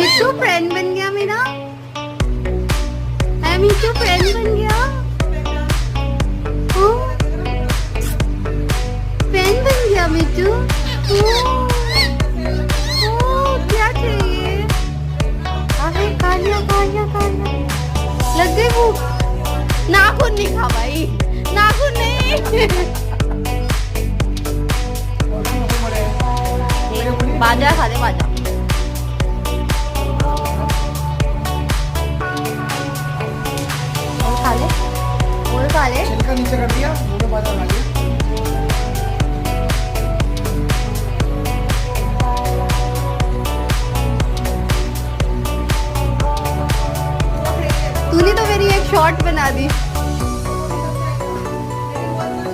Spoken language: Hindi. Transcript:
मिट्टू फ्रेंड बन गया मेरा। मिट्टू फ्रेंड बन गया। फ्रेंड बन गया मिट्टू। क्या चाहिए? अरे खा लिया खा लिया खा लिया। लग गई भूख। नाखून नहीं खा भाई, नाखून नहीं। बाजा खा ले बाजा। और खा ले, और खा ले। छिलका नीचे कर दिया, दोनों बाजा खा लिया। तूने तो मेरी एक शॉर्ट बना दी।